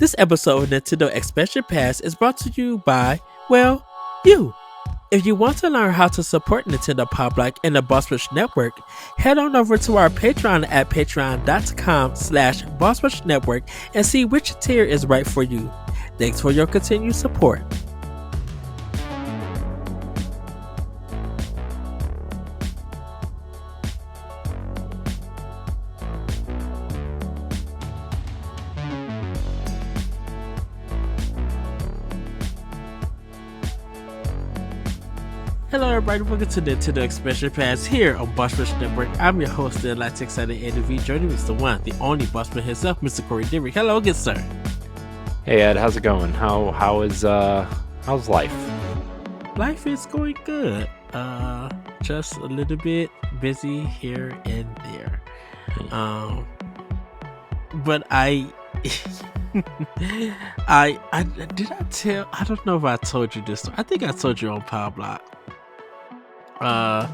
This episode of Nintendo Expansion Pass is brought to you by, well, you. If you want to learn how to support Nintendo Pop Like and the Boss Rush Network, head on over to our Patreon at patreon.com/Boss Network and see which tier is right for you. Thanks for your continued support. Hello everybody, welcome to the Nintendo Expansion Pass here on Boss Rush Network. I'm your host, the Light Excited ADV. Joining me is the one, the only bossman himself, Mr. Corey Dirrig. Hello again, sir. Hey Ed, how's it going? How's life? Life is going good. Just a little bit busy here and there. But I don't know if I told you this. I think I told you on Power Block. How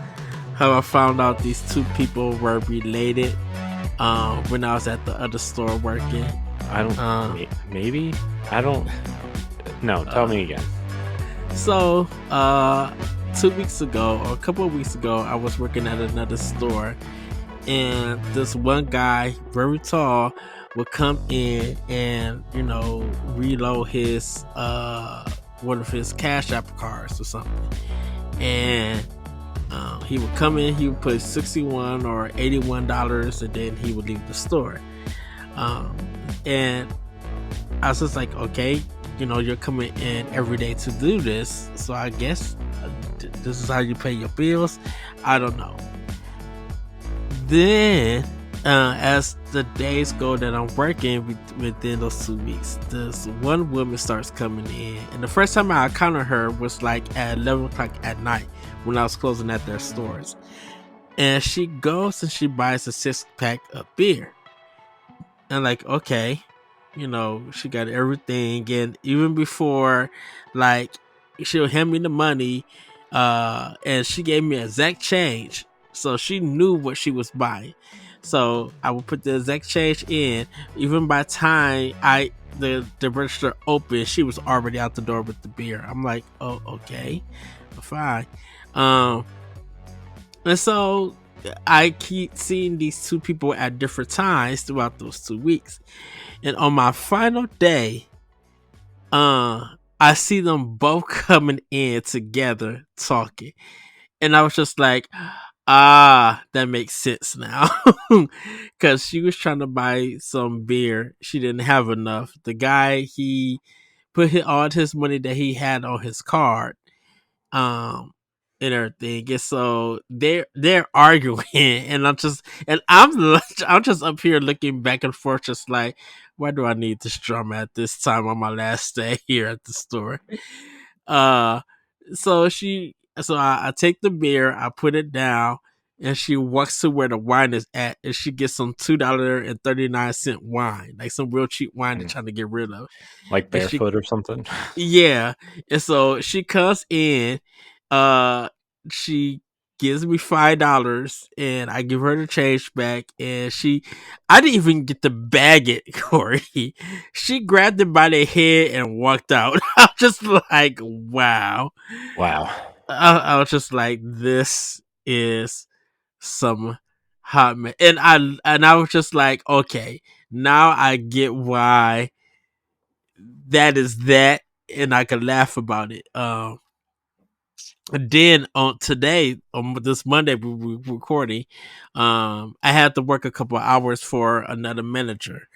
I found out these two people were related when I was at the other store working. Maybe? I don't. No, tell me again. So, 2 weeks ago, or a couple of weeks ago, I was working at another store, and this one guy, very tall, would come in and, reload his, one of his Cash App cards or something. And he would come in, he would put $61 or $81, and then he would leave the store. And I was just like, okay, you're coming in every day to do this, so I guess this is how you pay your bills. I don't know. Then, as the days go that I'm working within those 2 weeks, this one woman starts coming in, and the first time I encountered her was like at 11 o'clock at night when I was closing at their stores. And she goes and she buys a 6-pack of beer. And like, okay, she got everything. And even before, like, she'll hand me the money, and she gave me exact change. So she knew what she was buying. So I would put the exact change in. Even by the time the register opened, she was already out the door with the beer. I'm like, oh, okay, fine. And so I keep seeing these two people at different times throughout those 2 weeks. And on my final day, I see them both coming in together talking. And I was just like, that makes sense now. Because she was trying to buy some beer. She didn't have enough. The guy, he put all his money that he had on his card. And everything. And so they're arguing, and I'm just up here looking back and forth, just like, why do I need this drama at this time on my last day here at the store? So I take the beer, I put it down, and she walks to where the wine is at, and she gets some $2.39 wine, like some real cheap wine they're trying to get rid of, like Barefoot or something. Yeah, and so she comes in. She gives me $5, and I give her the change back. And I didn't even get to bag it, Corey. She grabbed it by the head and walked out. I was just like, wow. I was just like, this is some hot man. And I was just like, okay, now I get why that is that, and I can laugh about it. Then on this Monday we recording, I had to work a couple of hours for another manager,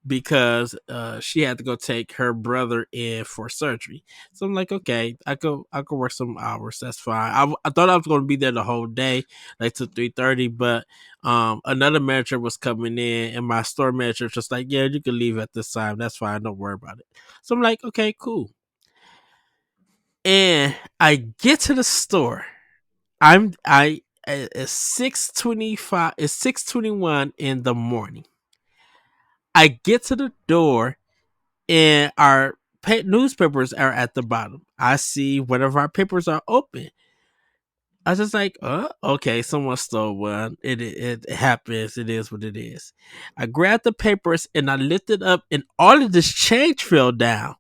because she had to go take her brother in for surgery. So I'm like, okay, I could work some hours. That's fine. I thought I was going to be there the whole day, like till 3:30, but another manager was coming in, and my store manager was just like, yeah, you can leave at this time. That's fine. Don't worry about it. So I'm like, okay, cool. And I get to the store. It's 6:25. It's 6:21 in the morning. I get to the door, and our newspapers are at the bottom. I see one of our papers are open. I was just like, okay, someone stole one. It happens. It is what it is. I grabbed the papers and I lifted up, and all of this change fell down.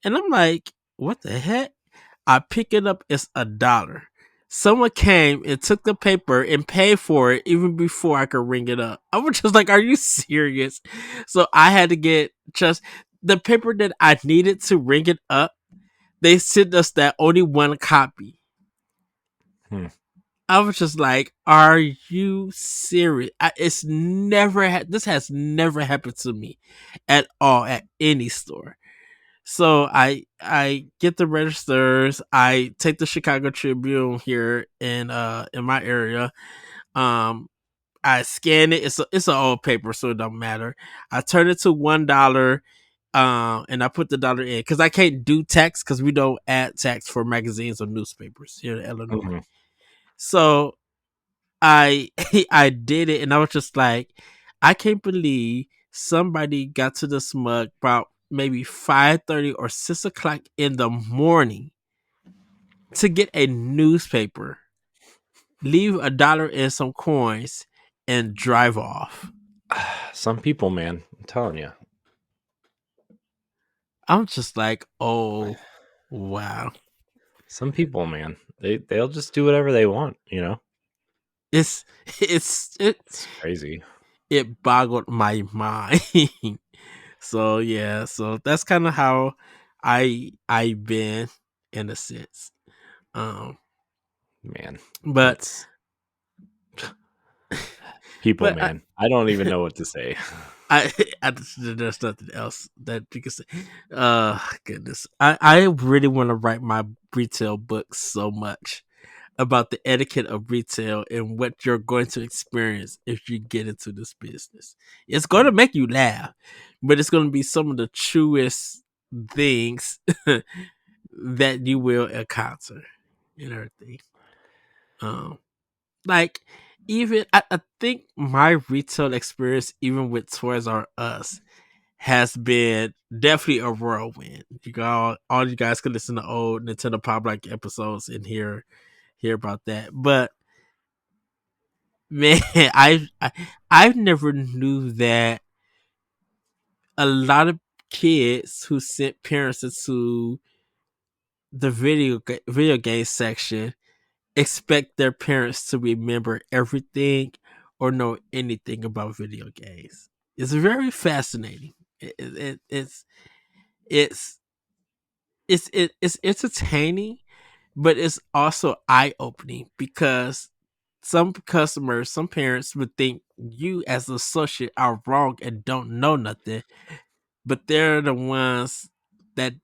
And I'm like, what the heck? I pick it up. It's $1. Someone came and took the paper and paid for it even before I could ring it up. I was just like, are you serious? So I had to get just the paper that I needed to ring it up. They sent us that only one copy. Hmm. I was just like, "Are you serious?" This has never happened to me at all at any store. So I get the registers. I take the Chicago Tribune here in my area. Um, I scan it. It's an old paper, so it don't matter. I turn it to $1. And I put the dollar in because I can't do tax because we don't add tax for magazines or newspapers here in Illinois. Mm-hmm. So I I did it, and I was just like, I can't believe somebody got to the smug about maybe 5:30 or 6 o'clock in the morning to get a newspaper, leave $1 and some coins, and drive off. Some people, man, I'm telling you. I'm just like, oh wow. Some people, man, they'll just do whatever they want. It's it's it It's crazy. it boggled my mind. So yeah, so that's kind of how I've been in a sense. Um, Man, but that's people, but man. I don't even know what to say. I, there's nothing else that you can say. Goodness, I really want to write my retail book so much about the etiquette of retail and what you're going to experience if you get into this business. It's going to make you laugh, but it's going to be some of the truest things that you will encounter and everything. Um, like even I think my retail experience, even with Toys R Us, has been definitely a whirlwind. You got all you guys can listen to old Nintendo Pop Like episodes and hear about that. But man, I never knew that a lot of kids who sent parents into the video game section expect their parents to remember everything or know anything about video games. It's very fascinating. It's it's entertaining, but it's also eye opening because some parents would think you as an associate are wrong and don't know nothing, but they're the ones that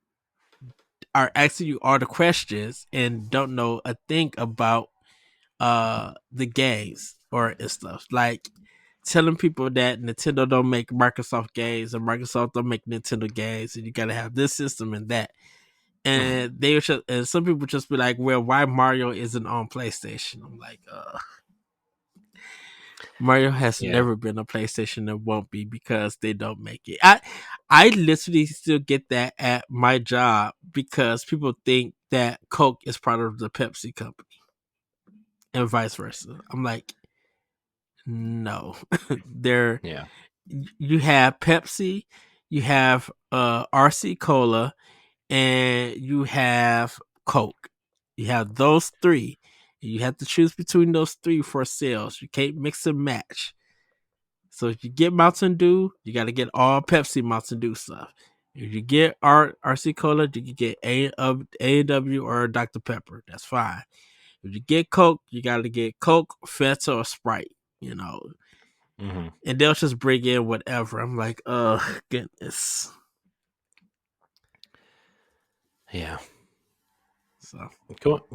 are asking you all the questions and don't know a thing about the games or and stuff. Like telling people that Nintendo don't make Microsoft games and Microsoft don't make Nintendo games and you gotta have this system and that. Mhm. And they just, and some people just be like, well, why Mario isn't on PlayStation? I'm like, Mario has Yeah. never been a PlayStation and won't be because they don't make it. I literally still get that at my job because people think that Coke is part of the Pepsi company and vice versa. I'm like, no. They're Yeah. you have Pepsi, you have RC Cola, and you have Coke. You have those three. You have to choose between those three for sales. You can't mix and match. So if you get Mountain Dew, you got to get all Pepsi Mountain Dew stuff. If you get RC Cola, you can get A&W or Dr. Pepper. That's fine. If you get Coke, you got to get Coke, Fanta, or Sprite. You know, Hmm. and they'll just bring in whatever. I'm like, oh goodness. Yeah. So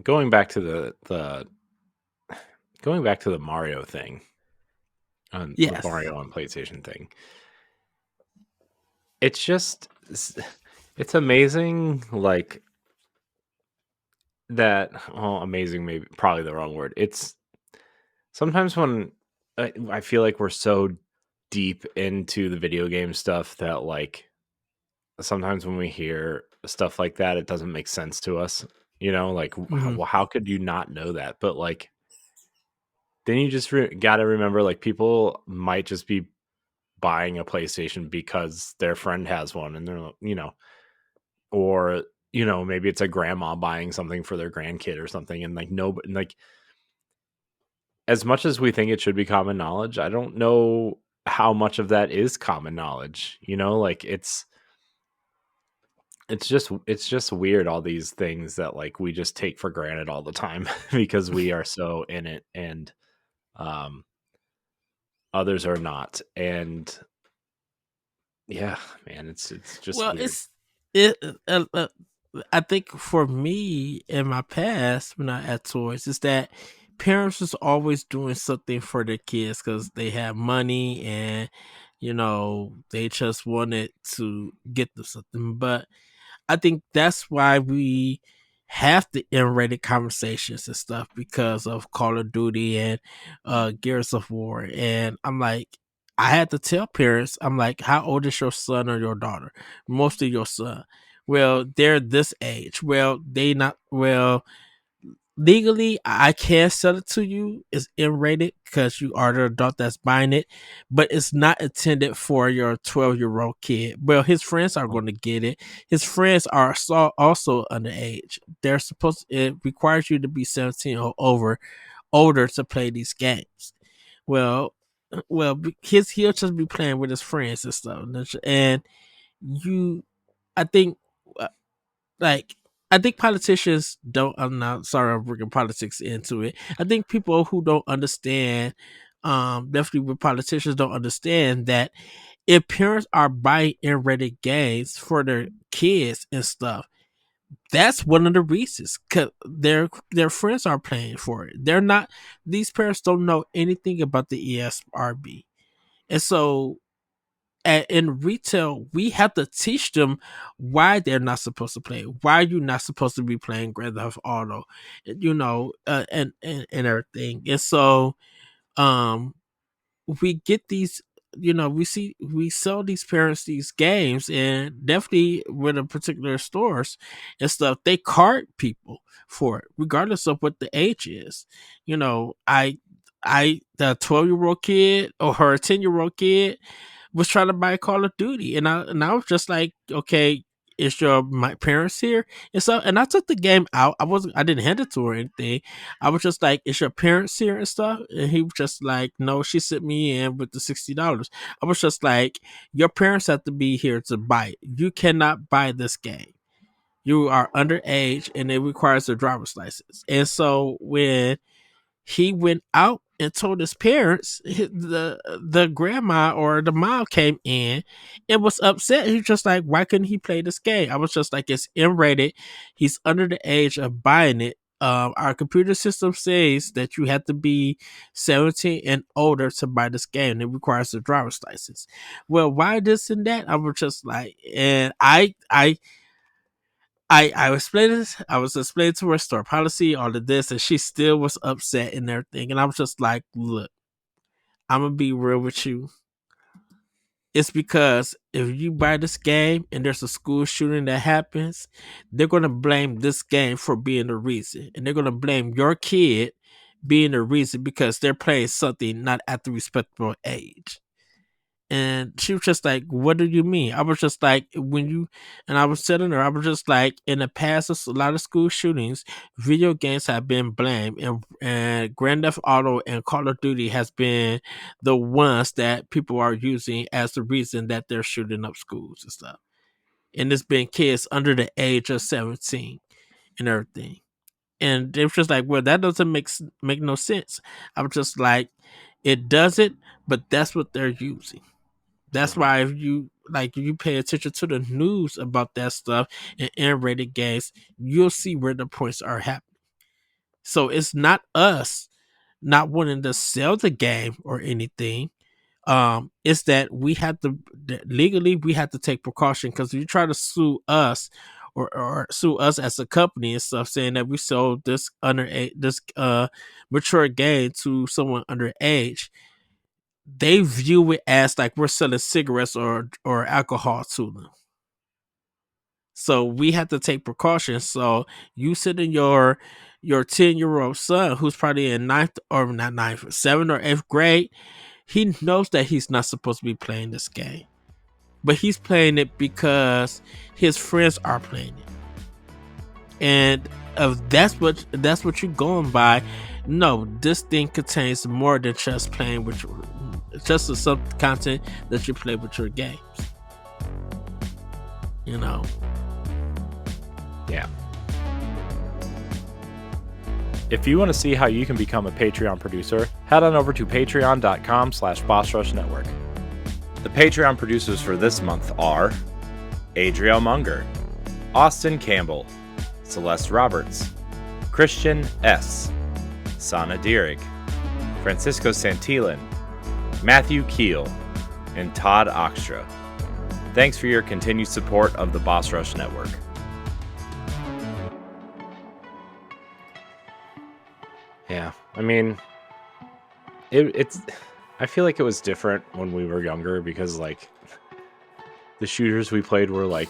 Going back to the going back to the Mario thing, on the yes, Mario on PlayStation thing. It's just it's amazing, like that. Well, amazing, maybe probably the wrong word. It's sometimes when I feel like we're so deep into the video game stuff that like sometimes when we hear stuff like that, it doesn't make sense to us. Like Mhm. how could you not know that? But like, then you just got to remember, like, people might just be buying a PlayStation because their friend has one, and or maybe it's a grandma buying something for their grandkid or something, and like no, like, as much as we think it should be common knowledge, I don't know how much of that is common knowledge. Like, it's just weird, all these things that like we just take for granted all the time because we are so in it, and um others are not. And yeah, man, it's just Well, weird. it. I think for me in my past when I had toys, is that parents was always doing something for their kids because they had money and they just wanted to get them something. But I think that's why we have the M-rated conversations and stuff because of Call of Duty and Gears of War. And I'm like, I had to tell parents, I'm like, how old is your son or your daughter? Mostly your son. Well, they're this age. Well, they not well legally. I can sell it to you. It's M-rated because you are the adult that's buying it, but it's not intended for your 12-year-old kid. Well, his friends are going to get it. His friends are also underage. They're supposed. It requires you to be 17 or older to play these games. Well, he'll just be playing with his friends and stuff, and you. I think uh, like I think politicians don't. I'm not sorry. I'm bringing politics into it. I think people who don't understand, definitely with politicians don't understand that if parents are buying in-rated games for their kids and stuff, that's one of the reasons. Cause their friends are paying for it. They're not. These parents don't know anything about the ESRB, and so in retail, we have to teach them why they're not supposed to play, why you're not supposed to be playing Grand Theft Auto, and everything. And so, um, we get these, we sell these parents these games, and definitely with a particular stores and stuff, they card people for it, regardless of what the age is. The 12-year-old kid or her 10-year-old kid was trying to buy Call of Duty, and I was just like, okay, is your my parents here? And I took the game out. I didn't hand it to her or anything. I was just like, is your parents here and stuff? And he was just like, no, she sent me in with the $60. I was just like, your parents have to be here to buy it. You cannot buy this game. You are underage, and it requires a driver's license. And so when he went out and told his parents, the grandma or the mom came in and was upset. He was just like, why couldn't he play this game? I was just like, it's M-rated. He's under the age of buying it. Our computer system says that you have to be 17 and older to buy this game. It requires a driver's license. Well, why this and that? I was just like, and I explained this. I was explaining to her store policy, all of this, and she still was upset and everything. And I was just like, look, I'm gonna be real with you. It's because if you buy this game and there's a school shooting that happens, they're gonna blame this game for being the reason. And they're gonna blame your kid being the reason because they're playing something not at the respectable age. And she was just like, what do you mean? I was just like, and I was telling her, I was just like, in the past, a lot of school shootings, video games have been blamed, and Grand Theft Auto and Call of Duty has been the ones that people are using as the reason that they're shooting up schools and stuff. And it's been kids under the age of 17 and everything. And it was just like, well, that doesn't make no sense. I was just like, it doesn't, but that's what they're using. That's Mhm. why if you pay attention to the news about that stuff and M-rated games, you'll see where the points are happening. So it's not us not wanting to sell the game or anything. It's that we have to legally we have to take precaution because if you try to sue us or sue us as a company and stuff, saying that we sold this mature game to someone underage, they view it as like we're selling cigarettes or alcohol to them. So we have to take precautions. So you sit in your 10-year-old son who's probably in ninth or not ninth, seventh or eighth grade, he knows that he's not supposed to be playing this game. But he's playing it because his friends are playing it. And if that's what you're going by, no, this thing contains more than just playing with your, just the sub content that you play with your games. You know. Yeah. If you want to see how you can become a Patreon producer, head on over to patreon.com/BossRushNetwork. The Patreon producers for this month are Adriel Munger, Austin Campbell, Celeste Roberts, Christian S., Sana Dirrig, Francisco Santillan, Matthew Keel, and Todd Oxtra. Thanks for your continued support of the Boss Rush Network. Yeah, I mean, it's. I feel like it was different when we were younger because, like, the shooters we played were like.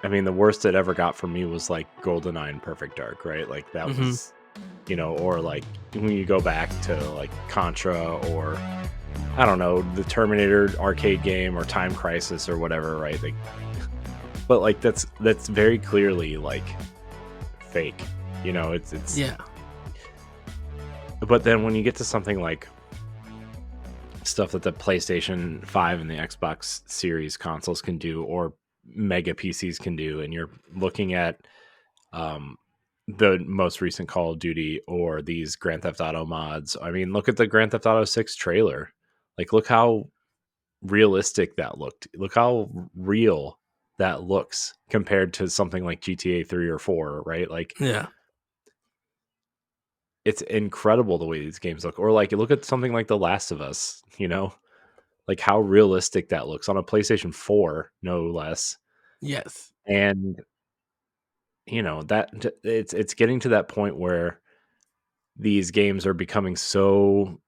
I mean, the worst it ever got for me was like GoldenEye and Perfect Dark, right? Like that was, or like when you go back to like Contra or I don't know, the Terminator arcade game or Time Crisis or whatever, right? Like, but like that's very clearly like fake, it's Yeah. But then when you get to something like stuff that the PlayStation 5 and the Xbox Series consoles can do, or mega PCs can do, and you're looking at the most recent Call of Duty or these Grand Theft Auto mods. I mean, look at the Grand Theft Auto 6 trailer. Like, look how realistic that looked. Look how real that looks compared to something like GTA 3 or 4, right? Like, Yeah. it's incredible the way these games look. Or like, look at something like The Last of Us, like how realistic that looks on a PlayStation 4, no less. Yes. And that it's getting to that point where these games are becoming so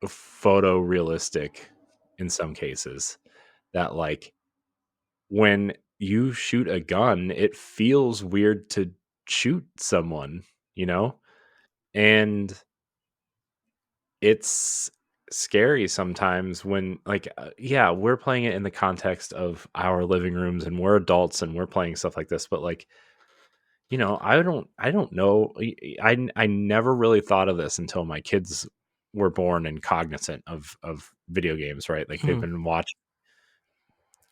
photorealistic in some cases that like when you shoot a gun, it feels weird to shoot someone, and it's scary sometimes when like yeah, we're playing it in the context of our living rooms and we're adults and we're playing stuff like this, but like I don't know. I never really thought of this until my kids were born and cognizant of video games, right? Like they've been watching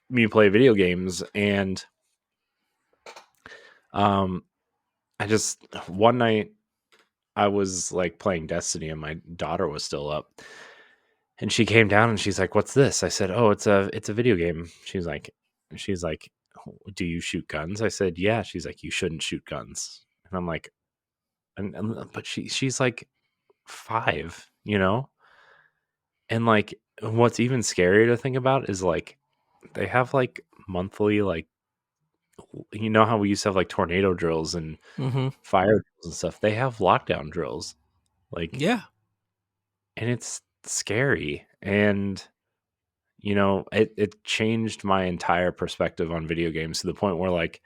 me play video games, and I just one night I was like playing Destiny and my daughter was still up. And she came down and she's like, "What's this?" I said, "Oh, it's a video game." She's like, "Do you shoot guns?" I said, "Yeah." She's like, "You shouldn't shoot guns." And I'm like, but she's like 5, and like what's even scarier to think about is like they have like monthly, like, how we used to have like tornado drills and fire drills and stuff. They have lockdown drills, like, Yeah. and it's scary. And it changed my entire perspective on video games to the point where like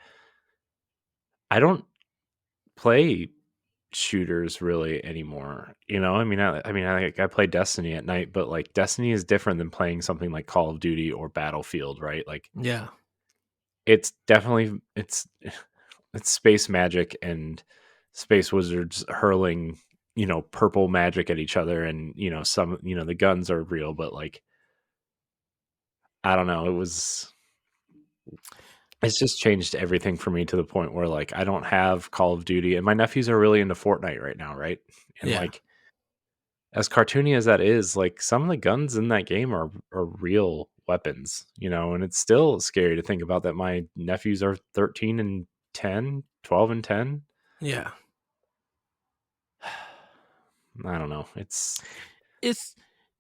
I don't play shooters really anymore. I play Destiny at night, but like Destiny is different than playing something like Call of Duty or Battlefield, right? Like Yeah. it's definitely it's space magic and space wizards hurling purple magic at each other, and some the guns are real, but like I don't know, it's just changed everything for me to the point where like I don't have Call of Duty, and my nephews are really into Fortnite right now, right? And Yeah. like as cartoony as that is, like some of the guns in that game are real weapons, and it's still scary to think about that my nephews are 13 and 10, 12 and 10. Yeah. I don't know. It's It's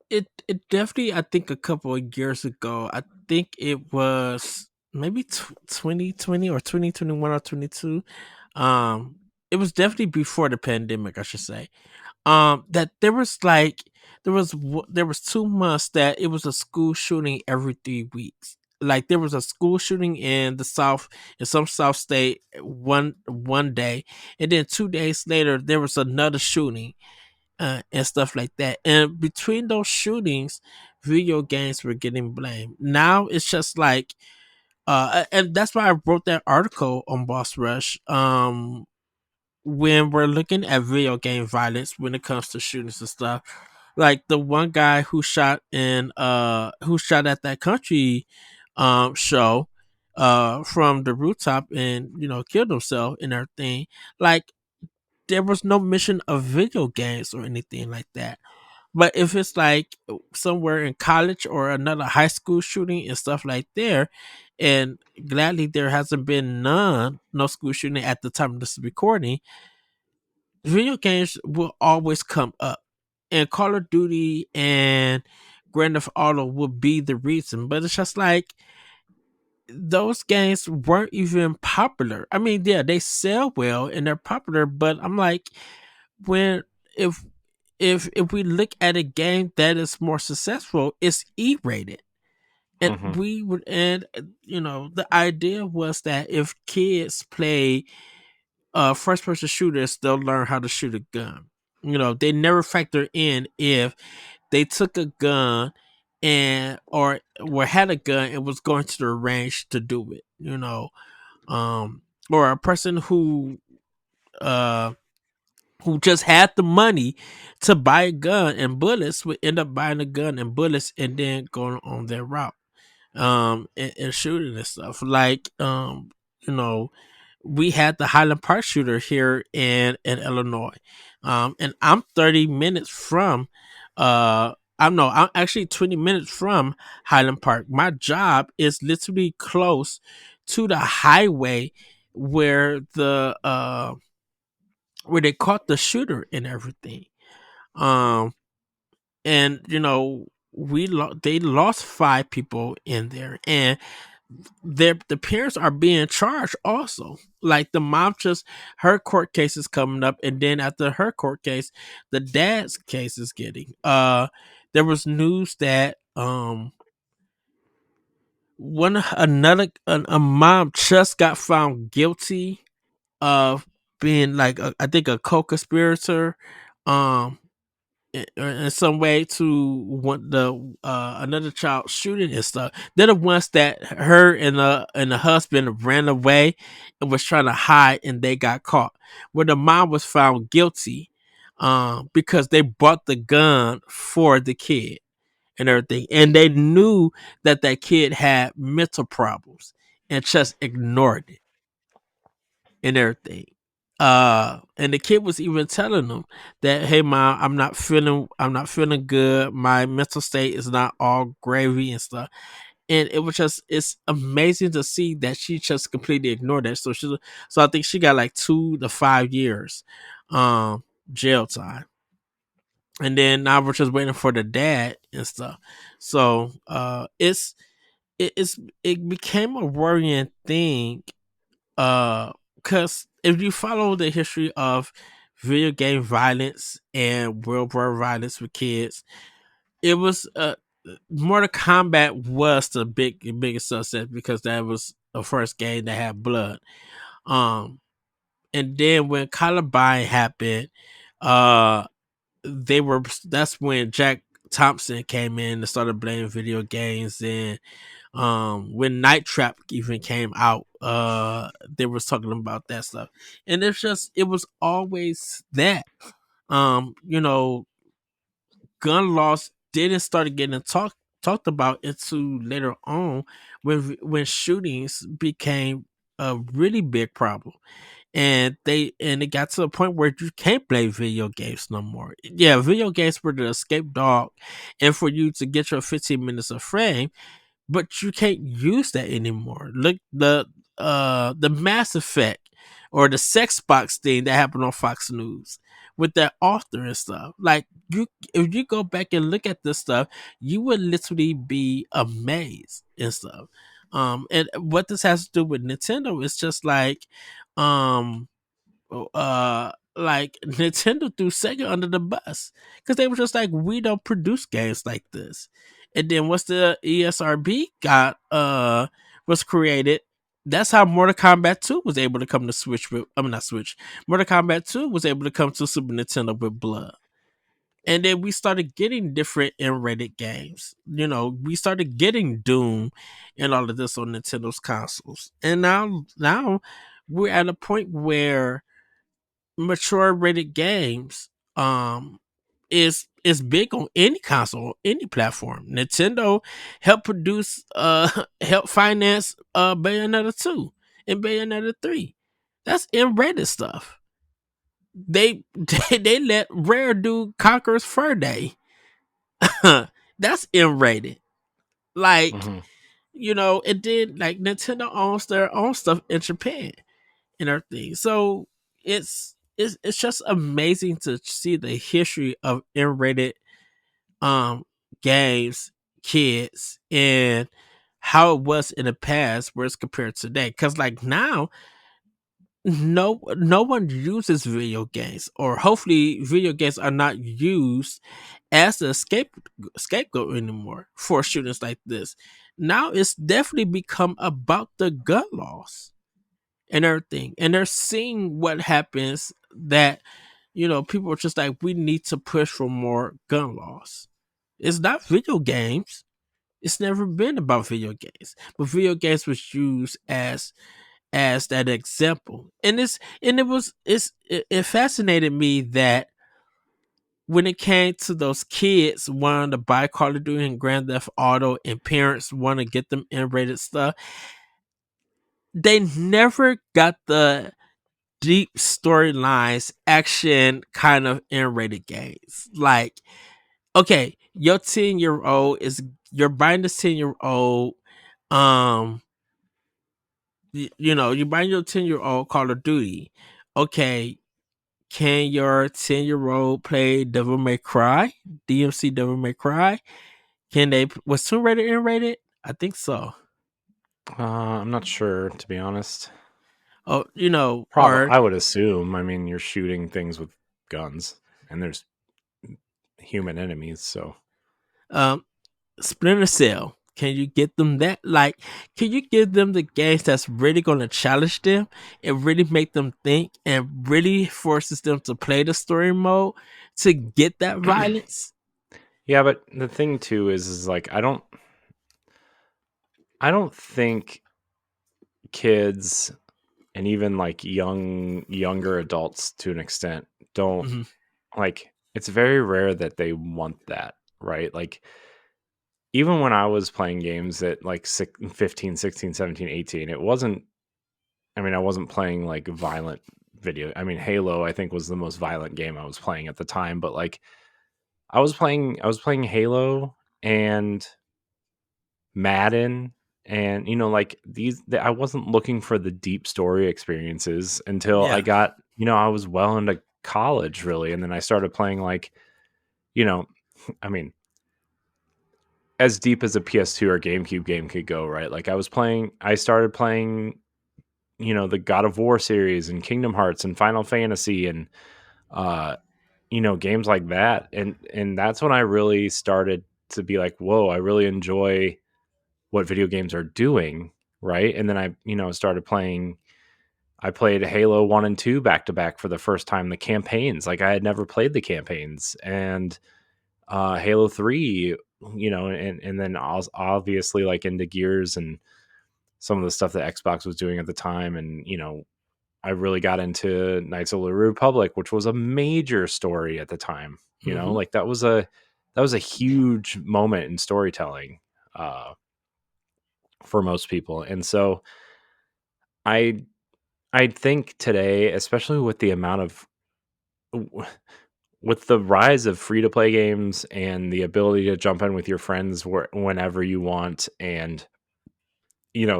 it definitely, I think a couple of years ago, I think it was maybe 2020 or 2021 or 22. It was definitely before the pandemic, I should say. That there was like there was 2 months that it was a school shooting every 3 weeks. like there was a school shooting in the south, in some south state, one day, and then 2 days later there was another shooting, and stuff like that. And between those shootings, video games were getting blamed. Now it's just like, and that's why I wrote that article on Boss Rush. When we're looking at video game violence when it comes to shootings and stuff, like the one guy who shot at that country show from the rooftop and killed himself and everything. Like there was no mention of video games or anything like that. But if it's like somewhere in college or another high school shooting and stuff like there, and gladly there hasn't been no school shooting at the time of this recording, video games will always come up. And Call of Duty and Grand Theft Auto will be the reason. But it's just like those games weren't even popular. I mean, yeah, they sell well and they're popular, but I'm like, when if if we look at a game that is more successful, it's E-rated. And Hmm. we would and the idea was that if kids play first person shooters, they'll learn how to shoot a gun. They never factor in if they took a gun or had a gun and was going to the range to do it. Or a person uh who just had the money to buy a gun and bullets would end up buying a gun and bullets and then going on their route and shooting and stuff. Like you know we had the Highland Park shooter here in Illinois. And I'm 30 minutes from I'm actually 20 minutes from Highland Park. My job is literally close to the highway where where they caught the shooter and everything. Um and they lost 5 people in there, and the parents are being charged also. Like the mom, just her court case is coming up, and then after her court case, the dad's case is getting. There was news that a mom just got found guilty of being like I think a co-conspirator, um in some way to want the another child shooting and stuff. They're the ones that her and the husband ran away and was trying to hide, and they got caught. Where the mom was found guilty, because they bought the gun for the kid and everything, and they knew that that kid had mental problems and just ignored it and everything. And the kid was even telling them that, "Hey, mom, I'm not feeling good. My mental state is not all gravy and stuff." And it's amazing to see that she just completely ignored that. So I think she got like 2 to 5 years, jail time. And then now we're just waiting for the dad and stuff. So, it became a worrying thing, because if you follow the history of video game violence and world war violence with kids, it was Mortal Kombat was the biggest success because that was the first game that had blood. Um, and then when Columbine happened, uh, that's when Jack Thompson came in and started blaming video games. And when Night Trap even came out, they was talking about that stuff. And it was always that. You know, gun laws didn't start getting talked about until later on, when shootings became a really big problem. And it got to a point where you can't play video games no more. Yeah, video games were the escape dog and for you to get your 15 minutes of fame, but you can't use that anymore. Look, the Mass Effect or the sex box thing that happened on Fox News with that author and stuff. Like, if you go back and look at this stuff, you would literally be amazed and stuff. And what this has to do with Nintendo is just um like Nintendo threw Sega under the bus because they were just like, we don't produce games like this. And then once the ESRB got was created, that's how Mortal Kombat 2 was able to come to Switch with, I mean not Switch. Mortal Kombat 2 was able to come to Super Nintendo with Blood. And then we started getting different M-rated games. You know, we started getting Doom and all of this on Nintendo's consoles. And now we're at a point where mature rated games is big on any console, any platform. Nintendo helped produce help finance Bayonetta 2 and Bayonetta 3. That's M-rated stuff. They they let Rare do Conqueror's Fur Day. That's M-rated. Like, Mm-hmm. you know, it did like Nintendo owns their own stuff in Japan and everything. So it's just amazing to see the history of M-rated um games, kids, and how it was in the past whereas compared to today. Cause like now, no one uses video games, or hopefully video games are not used as a scapegoat anymore for shootings like this. Now it's definitely become about the gun laws and everything. And they're seeing what happens that, you know, people are just like, we need to push for more gun laws. It's not video games. It's never been about video games. But video games was used as that example. And it fascinated me that when it came to those kids wanting to buy Call of Duty and Grand Theft Auto and parents want to get them M-rated stuff, they never got the deep storylines, action kind of M-rated games. Like, okay, your 10-year old is you're buying this 10-year old, um, you know, you're buying your 10-year old Call of Duty. Okay, can your 10-year old play Devil May Cry, DMC Devil May Cry? Can they? Was Tomb Raider M-rated? I think so. I'm not sure, to be honest. Oh, you know, Probably, I would assume. I mean, you're shooting things with guns, and there's human enemies, so um, Splinter Cell. Can you get them that? Like, can you give them the games that's really going to challenge them and really make them think and really forces them to play the story mode to get that violence? yeah. But the thing too is like I don't think kids and even like younger adults to an extent don't Mm-hmm. like. It's very rare that they want that, right? Like even when I was playing games at like 15, 16, 17, 18, it wasn't, I mean, I wasn't playing like violent video. I mean, Halo, I think was the most violent game I was playing at the time, but like I was playing Halo and Madden and like I wasn't looking for the deep story experiences until I Yeah. got, I was well into college really, and then I started playing like, you know, I mean, as deep as a PS2 or GameCube game could go, right? Like I started playing, the God of War series and Kingdom Hearts and Final Fantasy and uh games like that, and that's when I really started to be like, whoa, I really enjoy what video games are doing, right? And then I started playing. I played Halo 1 and 2 back to back for the first time, the campaigns. Like I had never played the campaigns, and Halo 3, and then obviously like into Gears and some of the stuff that Xbox was doing at the time, and I really got into Knights of the Republic, which was a major story at the time. Mm-hmm. Like that was a huge moment in storytelling uh, for most people. And so I I think today, especially with the amount of with the rise of free to play games and the ability to jump in with your friends whenever you want, and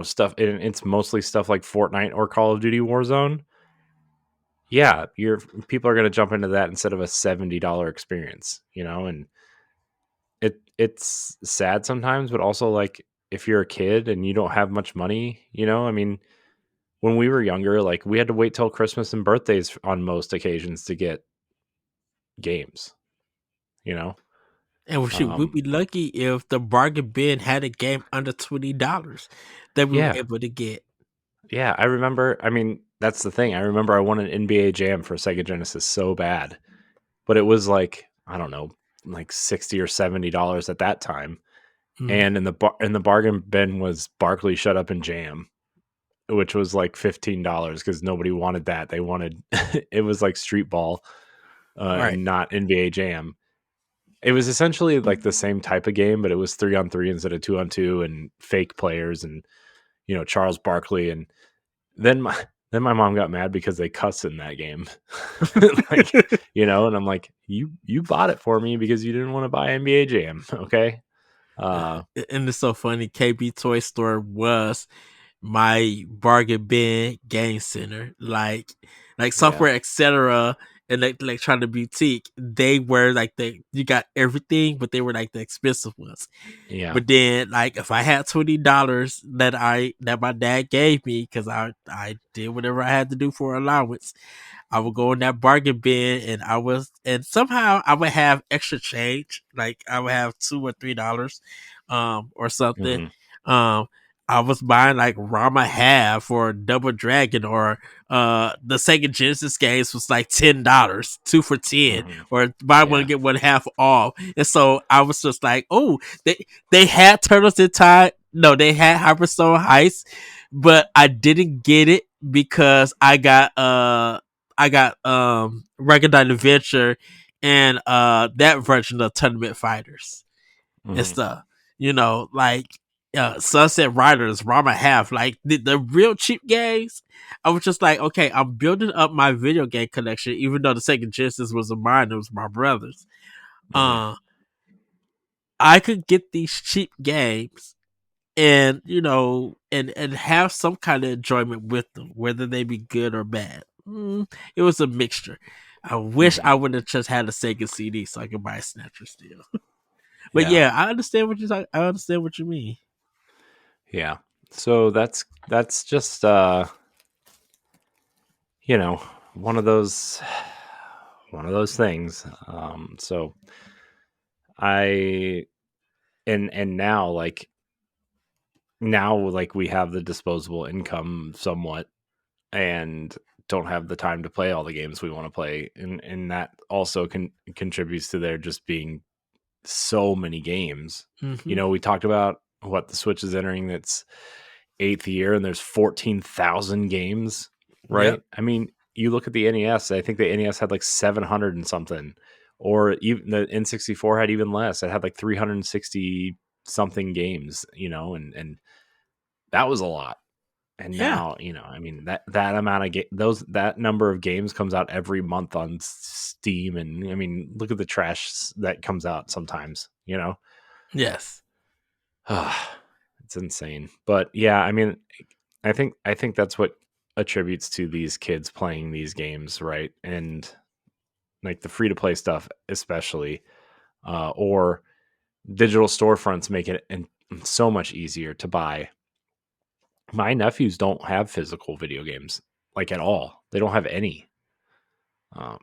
stuff, and it's mostly stuff like Fortnite or Call of Duty Warzone. Yeah, people are going to jump into that instead of a $70 experience, and it's sad sometimes, but also like if you're a kid and you don't have much money, I mean, when we were younger, like we had to wait till Christmas and birthdays on most occasions to get games, you know? And shoot, we'd Um, be lucky if the bargain bin had a game under $20 that we were yeah, able to get. yeah. I remember. I mean, that's the thing. I remember I won an NBA Jam for Sega Genesis so bad, but it was like I don't know, like $60 or $70 at that time. Mm, And in the bargain bin was Barkley Shut Up and Jam, which was like $15 because nobody wanted that. They wanted it was like street ball right. and not NBA Jam. It was essentially like the same type of game, but it was 3-on-3 instead of 2-on-2 and fake players and Charles Barkley. And then my then my mom got mad because they cussed in that game. Like, and I'm like, you bought it for me because you didn't want to buy NBA Jam, okay? Uh And it's so funny. KB Toy Store was my bargain bin game center, like yeah. software, etc. And like trying to boutique, they were like you got everything, but they were like the expensive ones. Yeah. But then, like, if I had $20 that my dad gave me because I did whatever I had to do for allowance, I would go in that bargain bin and somehow I would have extra change. Like I would have $2 or $3, or something. Mhm. Um, I was buying like Rama half or Double Dragon or the Sega Genesis games was like $10, 2 for 10, Mhm. or buy one Yeah. get one half off. And so I was just like, oh, they had Turtles in Time. No, they had Hyperstone Heist, but I didn't get it because I got Recondite Adventure and that version of Tournament Fighters and Mhm. stuff. Like Sunset Riders, Rama Half, like the real cheap games. I was just like, okay, I'm building up my video game collection, even though the Sega Genesis was of mine, it was my brother's. Mhm. Uh, I could get these cheap games and and have some kind of enjoyment with them, whether they be good or bad. It was a mixture. I wish Mhm. I would have just had a Sega CD so I could buy a Snatcher still. But Yeah. yeah, I understand what you talk. I understand what you mean. Yeah. So that's just you know, one of those one of those things. So I and now we have the disposable income somewhat and don't have the time to play all the games we want to play and that also contributes to there just being so many games. Hmm. We talked about what the Switch is entering its eighth year, and there's 14,000 games, Yep. right? I mean, you look at the NES. I think the NES had like 700 and something, or even the N64 had even less. It had like 360 something games, and that was a lot. And Yeah. now, I mean that amount of that number of games comes out every month on Steam, and I mean, look at the trash that comes out sometimes. Yes. It's insane. But yeah, I mean, I think that's what attributes to these kids playing these games, right? And like the free to play stuff, especially, or digital storefronts make it so much easier to buy. My nephews don't have physical video games like at all. They don't have any, um,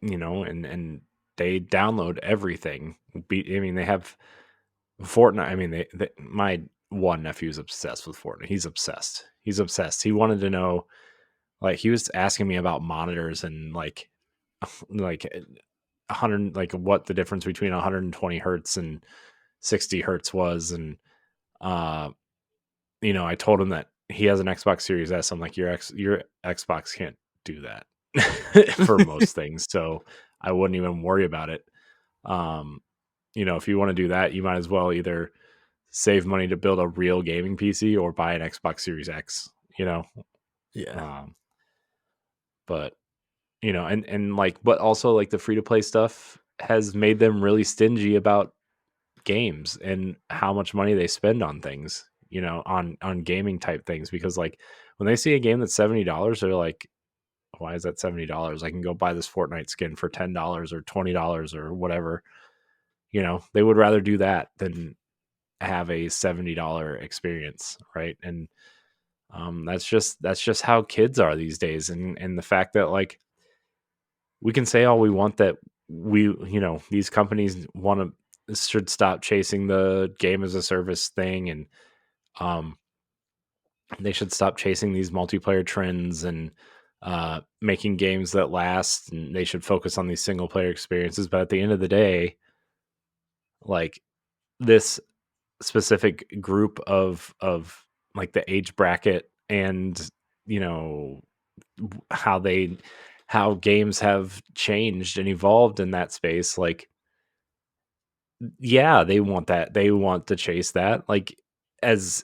and they download everything. I mean, they have Fortnite. I mean, my one nephew is obsessed with Fortnite. He's obsessed. He's obsessed. He wanted to know, like, he was asking me about monitors and like 100, like what the difference between 120 hertz and 60 hertz was, and uh, I told him that he has an Xbox Series S. I'm like, your Xbox can't do that for most things, so I wouldn't even worry about it. Um, if you want to do that, you might as well either save money to build a real gaming PC or buy an Xbox Series X, you know. Yeah. Um, but and like, but also like the free to play stuff has made them really stingy about games and how much money they spend on things, on gaming type things, because like when they see a game that's $70, they're like, why is that $70? I can go buy this Fortnite skin for $10 or $20 or whatever. They would rather do that than have a $70 experience, right? And that's just how kids are these days, and the fact that like we can say all we want that these companies should stop chasing the game as a service thing, and um, they should stop chasing these multiplayer trends and making games that last. And they should focus on these single player experiences. But at the end of the day, like this specific group of like the age bracket and you know how games have changed and evolved in that space, like yeah, they want to chase that, like as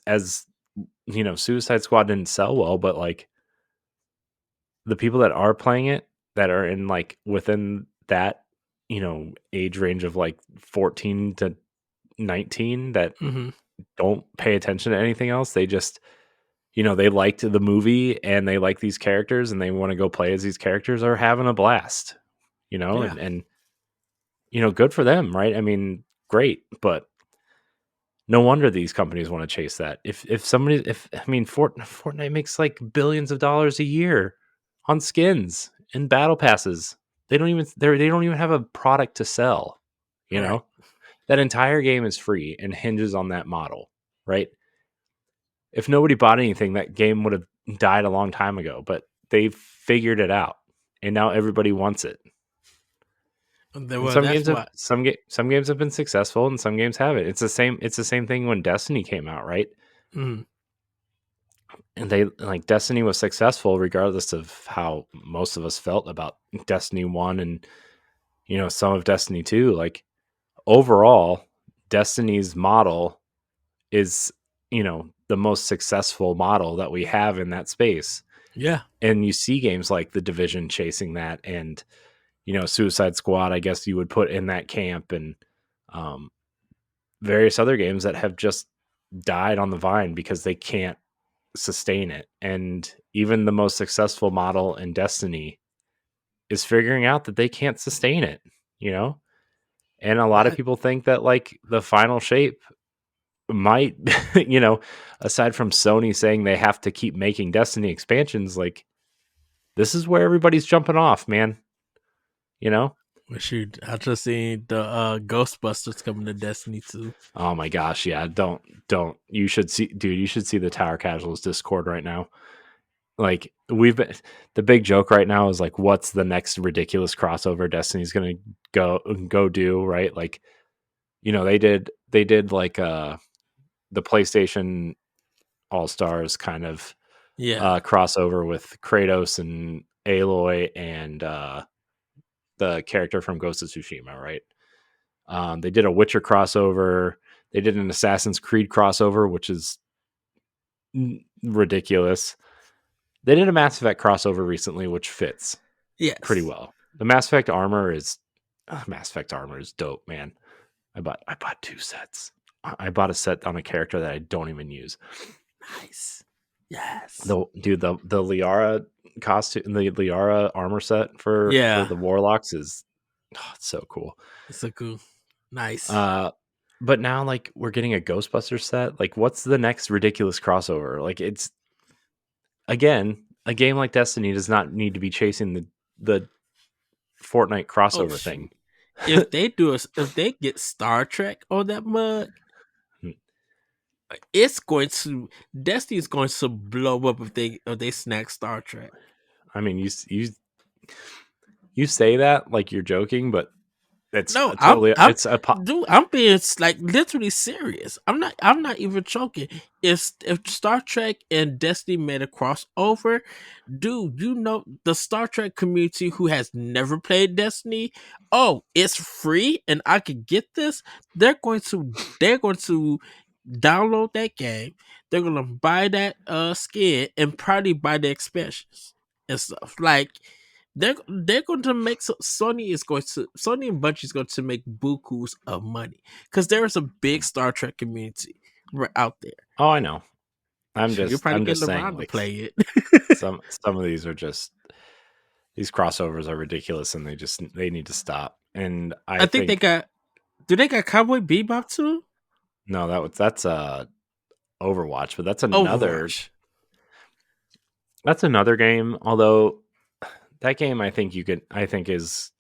Suicide Squad didn't sell well, but like the people that are playing it, that are in like within that age range of like 14 to 19, that Mm-hmm. don't pay attention to anything else, they just they liked the movie and they like these characters and they want to go play as these characters, are having a blast, Yeah. and good for them, right? I mean, great, but no wonder these companies want to chase that. If I mean, Fortnite makes like billions of dollars a year on skins and battle passes. They don't even have a product to sell. You Right. know, that entire game is free and hinges on that model, right? If nobody bought anything, that game would have died a long time ago. But they figured it out, and now everybody wants it. And Well, that's why. some games have been successful, and some games haven't. It's the same thing when Destiny came out, right? Mm, And they like Destiny was successful regardless of how most of us felt about Destiny 1 and some of Destiny 2. Like overall, Destiny's model is the most successful model that we have in that space. yeah. And you see games like The Division chasing that, and Suicide Squad, I guess you would put in that camp, and um, various other games that have just died on the vine because they can't sustain it. And even the most successful model in Destiny is figuring out that they can't sustain it, you know? And a lot of I, people think that like the final shape might, aside from Sony saying they have to keep making Destiny expansions, like this is where everybody's jumping off, man. You know? shoot, I just seen the Ghostbusters coming to Destiny 2. Oh my gosh, yeah. Don't. You should see, dude, you should see the Tower Casuals Discord right now. Like we've been, the big joke right now is like, what's the next ridiculous crossover Destiny's gonna go do, right? Like, they did like the PlayStation All Stars kind of Yeah. crossover with Kratos and Aloy and the character from Ghost of Tsushima, right? They did a Witcher crossover. They did an Assassin's Creed crossover, which is ridiculous. They did a Mass Effect crossover recently, which fits pretty Yes. well. The Mass Effect armor is dope, man. I bought 2 sets. I bought a set on a character that I don't even use. Nice. Yes. The Liara costume, the Liara armor set for Yeah. the Warlocks is it's so cool. It's a cool. Nice. But now like we're getting a Ghostbusters set. Like, what's the next ridiculous crossover? Like, it's again a game like Destiny does not need to be chasing the Fortnite Oh crossover thing. shoot. If they get Star Trek on that mug, it's going to Destiny's going to blow up if they snack Star Trek. I mean, you say that like you're joking, but it's No, totally I'm it's a dude, I'm being like literally serious. I'm not even joking. If Star Trek and Destiny made a crossover, dude, you know the Star Trek community who has never played Destiny, oh, it's free and I could get this. They're going to download that game. They're gonna buy that skin and probably buy the expansions and stuff. Like they're going to make Sony and Bungie is going to make bukus of money because there is a big Star Trek community right out there. oh, I know. You're probably I'm getting just saying, around to like, play it. some of these are just, these crossovers are ridiculous, and they need to stop. And I I think they think got. Do they got Cowboy Bebop too? no, that's Overwatch, but Overwatch. that's another game. Although that game, I think is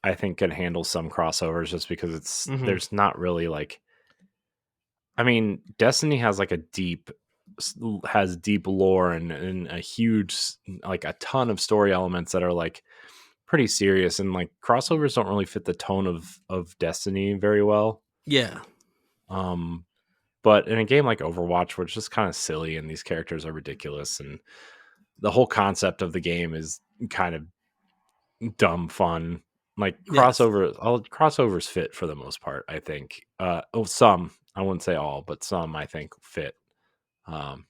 I think can handle some crossovers just because there's not really like, I mean, Destiny has like has deep lore and a huge, like a ton of story elements that are like pretty serious, and like crossovers don't really fit the tone of Destiny very well. Yeah. Um, but in a game like Overwatch, where it's just kind of silly and these characters are ridiculous, and the whole concept of the game is kind of dumb fun. Like Yes. crossovers fit for the most part, I think. Some, I wouldn't say all, but some I think fit. Um,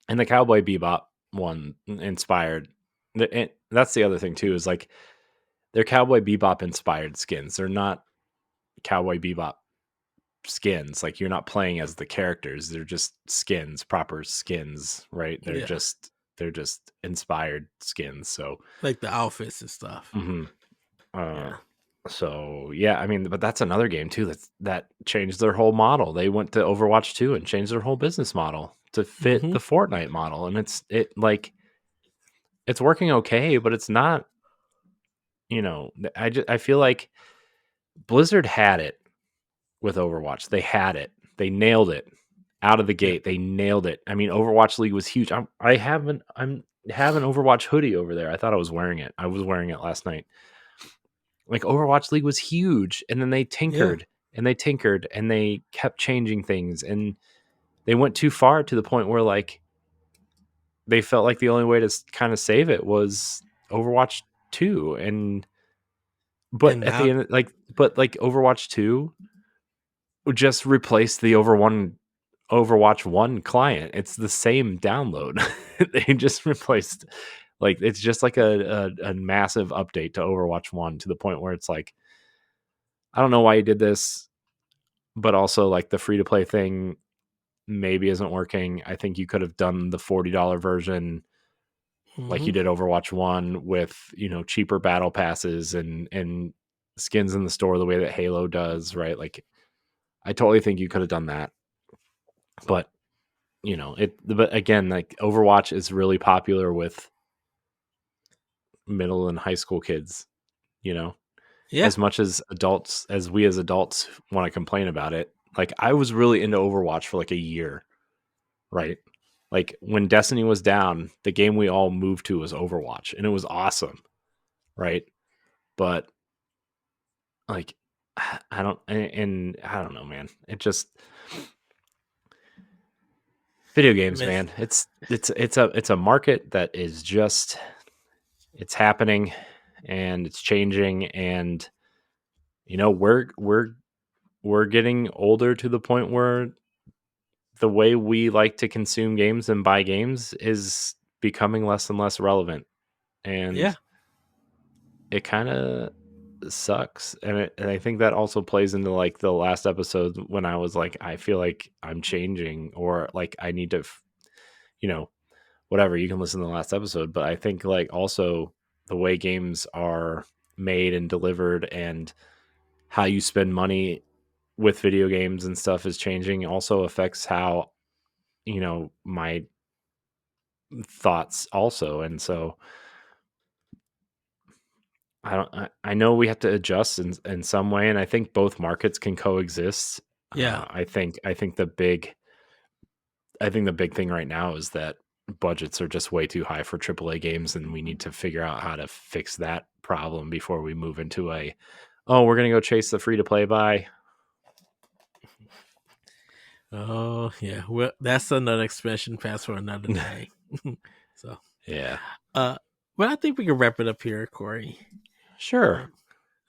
and the Cowboy Bebop one inspired. That's the other thing too, is like they're Cowboy Bebop inspired skins. They're not Cowboy Bebop skins. Like you're not playing as the characters. They're just skins, proper skins, right? Yeah. They're just inspired skins. So Like the outfits and stuff. mhm. Yeah. So yeah, I mean, but that's another game too that changed their whole model. They went to Overwatch 2 and changed their whole business model to fit Mm-hmm. the Fortnite model, and it's working okay, but it's not. I feel like Blizzard had it with Overwatch. They had it. They nailed it out of the Yeah. gate. They nailed it. I mean, Overwatch League was huge. I have an Overwatch hoodie over there. I thought I was wearing it. I was wearing it last night. Like Overwatch League was huge, and then they Yeah. tinkered and they tinkered and they kept changing things, and they went too far to the point where like they felt like the only way to kind of save it was Overwatch 2. And but And at now, the end, like Overwatch 2 just replaced the Overwatch 1 client. It's the same download. They just replaced, like, it's just like a massive update to Overwatch 1 to the point where it's like, I don't know why you did this, but also like the free to play thing maybe isn't working. I think you could have done the $40 version like mm-hmm. you did Overwatch 1 with, cheaper battle passes and skins in the store the way that Halo does, right? Like I totally think you could have done that. But, but again, like Overwatch is really popular with middle and high school kids, you know. Yeah. As much as we as adults want to complain about it. Like I was really into Overwatch for like a year, right? Like when Destiny was down, the game we all moved to was Overwatch, and it was awesome, right? But like I don't know, man. It just video games, Miss. man. It's a market that is just it's happening and it's changing, and we're getting older to the point where the way we like to consume games and buy games is becoming less and less relevant, Yeah. and it kind of sucks. And I think that also plays into like the last episode when I was like, I feel like I'm changing, or like I need to you know whatever. You can listen to the last episode, but I think like also the way games are made and delivered and how you spend money with video games and stuff is changing. Also affects how my thoughts also. And so I know we have to adjust in some way, and I think both markets can coexist. Yeah. I think the big thing right now is that budgets are just way too high for AAA games, and we need to figure out how to fix that problem before we move into we're gonna go chase the free to play buy. Oh yeah. Well, that's another expansion pass for another day. So, Yeah, uh, but I think we can wrap it up here, Corey. sure.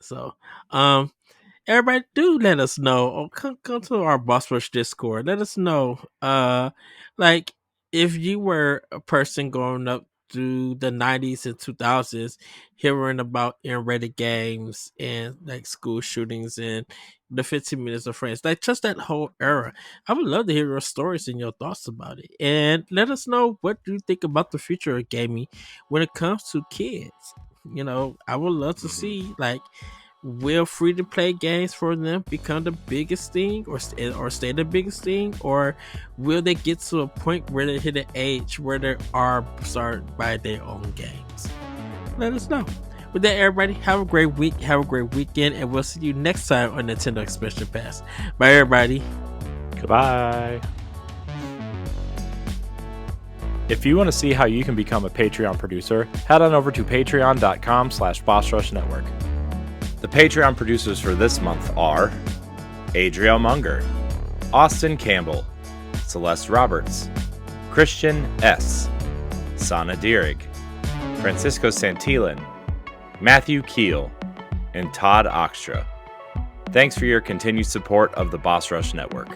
So, um, everybody do let us know, or come to our Boss Rush Discord. Let us know, like if you were a person growing up through the 90s and 2000s, hearing about in-rated games and like school shootings and the 15 minutes of friends, like just that whole era. I would love to hear your stories and your thoughts about it, and let us know what you think about the future of gaming when it comes to kids. I would love to Mhm. see, like, will free to play games for them become the biggest thing, or stay the biggest thing, or will they get to a point where they hit an age where they are started by their own games? Let us know. With that, everybody, have a great week, have a great weekend, and we'll see you next time on Nintendo Expansion Pass. Bye, everybody. Goodbye. If you want to see how you can become a Patreon producer, head on over to patreon.com/BossRushNetwork. The Patreon producers for this month are Adriel Munger, Austin Campbell, Celeste Roberts, Christian S., Sana Dirrig, Francisco Santillan, Matthew Keel, and Todd Oxtra. Thanks for your continued support of the Boss Rush Network.